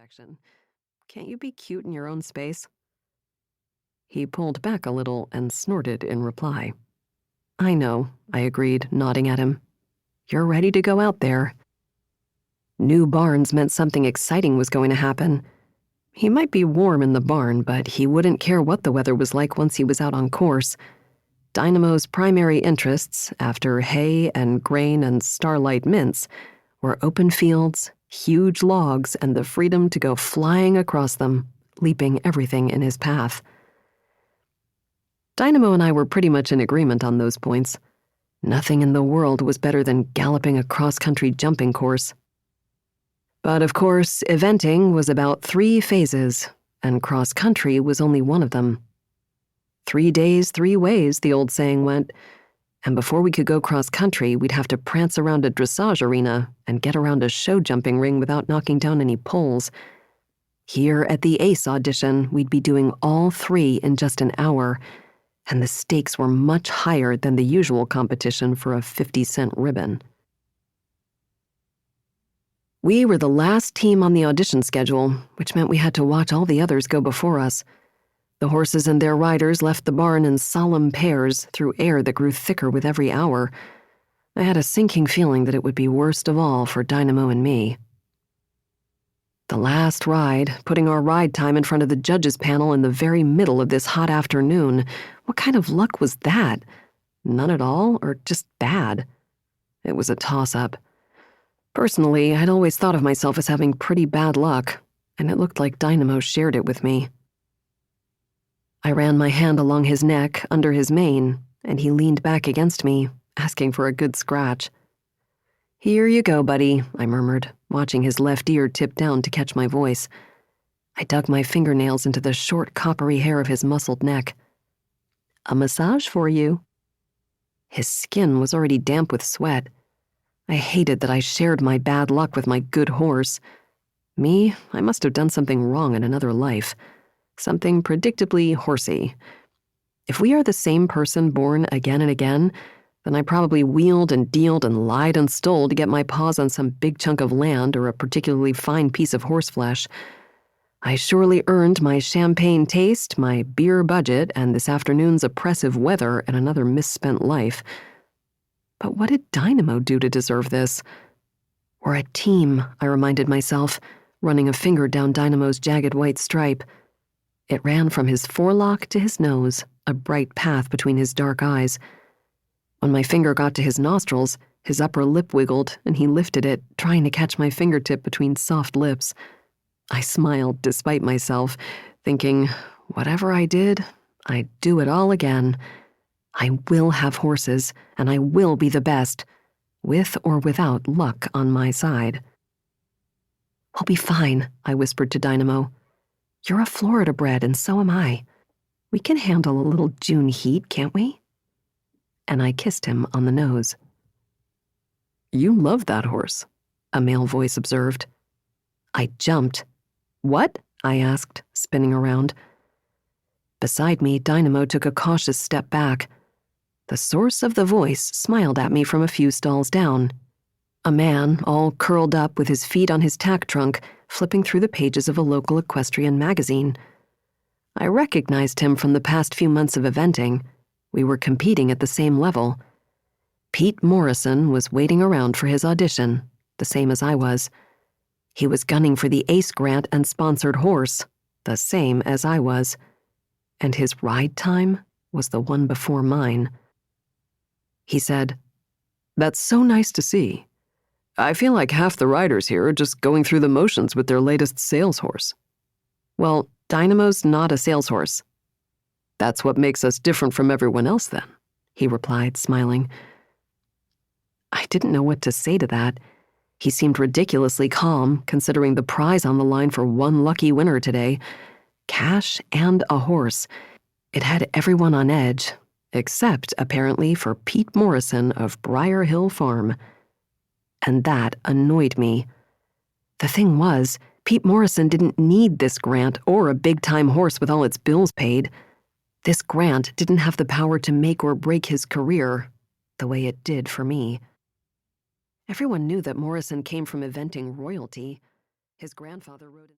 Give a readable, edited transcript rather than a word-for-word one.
distraction. Can't you be cute in your own space?" He pulled back a little and snorted in reply. "I know," I agreed, nodding at him. "You're ready to go out there." New barns meant something exciting was going to happen. He might be warm in the barn, but he wouldn't care what the weather was like once he was out on course. Dynamo's primary interests, after hay and grain and starlight mints, were open fields, huge logs, and the freedom to go flying across them, leaping everything in his path. Dynamo and I were pretty much in agreement on those points. Nothing in the world was better than galloping a cross-country jumping course. But of course, eventing was about 3 phases, and cross-country was only one of them. 3 days, 3 ways, the old saying went, and before we could go cross-country, we'd have to prance around a dressage arena and get around a show jumping ring without knocking down any poles. Here at the ACE audition, we'd be doing all 3 in just an hour, and the stakes were much higher than the usual competition for a 50-cent ribbon. We were the last team on the audition schedule, which meant we had to watch all the others go before us. The horses and their riders left the barn in solemn pairs through air that grew thicker with every hour. I had a sinking feeling that it would be worst of all for Dynamo and me. The last ride, putting our ride time in front of the judges' panel in the very middle of this hot afternoon. What kind of luck was that? None at all, or just bad? It was a toss-up. Personally, I'd always thought of myself as having pretty bad luck, and it looked like Dynamo shared it with me. I ran my hand along his neck, under his mane, and he leaned back against me, asking for a good scratch. "Here you go, buddy," I murmured, watching his left ear tip down to catch my voice. I dug my fingernails into the short coppery hair of his muscled neck. "A massage for you." His skin was already damp with sweat. I hated that I shared my bad luck with my good horse. Me, I must have done something wrong in another life. Something predictably horsey. If we are the same person born again and again, then I probably wheeled and dealed and lied and stole to get my paws on some big chunk of land or a particularly fine piece of horseflesh. I surely earned my champagne taste, my beer budget, and this afternoon's oppressive weather in another misspent life. But what did Dynamo do to deserve this? We're a team, I reminded myself, running a finger down Dynamo's jagged white stripe. It ran from his forelock to his nose, a bright path between his dark eyes. When my finger got to his nostrils, his upper lip wiggled, and he lifted it, trying to catch my fingertip between soft lips. I smiled despite myself, thinking, whatever I did, I'd do it all again. I will have horses, and I will be the best, with or without luck on my side. "We'll be fine," I whispered to Dynamo. "You're a Florida bred, and so am I. We can handle a little June heat, can't we?" And I kissed him on the nose. "You love that horse," a male voice observed. I jumped. "What?" I asked, spinning around. Beside me, Dynamo took a cautious step back. The source of the voice smiled at me from a few stalls down. A man, all curled up with his feet on his tack trunk, flipping through the pages of a local equestrian magazine. I recognized him from the past few months of eventing. We were competing at the same level. Pete Morrison was waiting around for his audition, the same as I was. He was gunning for the ACE grant and sponsored horse, the same as I was. And his ride time was the one before mine. He said, "That's so nice to see. I feel like half the riders here are just going through the motions with their latest sales horse." "Well, Dynamo's not a sales horse." "That's what makes us different from everyone else, then," he replied, smiling. I didn't know what to say to that. He seemed ridiculously calm, considering the prize on the line for one lucky winner today. Cash and a horse. It had everyone on edge, except, apparently, for Pete Morrison of Briar Hill Farm. And that annoyed me. The thing was, Pete Morrison didn't need this grant or a big-time horse with all its bills paid. This grant didn't have the power to make or break his career, the way it did for me. Everyone knew that Morrison came from eventing royalty. His grandfather rode in